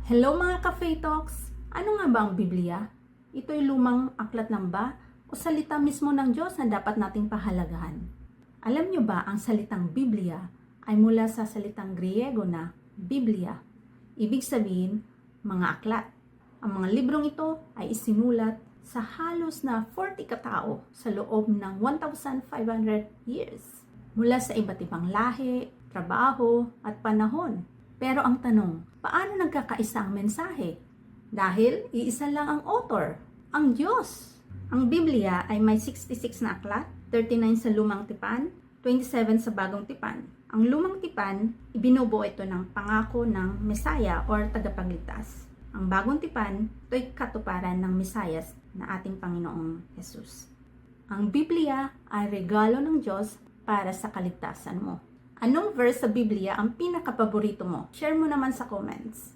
Hello mga ka-Faith Talks! Ano nga ba ang Biblia? Ito'y lumang aklat lang ba o salita mismo ng Diyos na dapat nating pahalagahan? Alam nyo ba ang salitang Biblia ay mula sa salitang Griego na Biblia? Ibig sabihin, mga aklat. Ang mga librong ito ay isinulat sa halos na 40 katao sa loob ng 1,500 years. Mula sa iba't ibang lahi, trabaho at panahon. Pero ang tanong, paano nagkakaisa ang mensahe? Dahil iisa lang ang author, ang Diyos. Ang Biblia ay may 66 na aklat, 39 sa Lumang Tipan, 27 sa Bagong Tipan. Ang Lumang Tipan, ibinubuo ito ng pangako ng Mesaya or tagapagligtas. Ang Bagong Tipan, ito'y katuparan ng Mesiyas na ating Panginoong Jesus. Ang Biblia ay regalo ng Diyos para sa kaligtasan mo. Anong verse sa Biblia ang pinakapaborito mo? Share mo naman sa comments.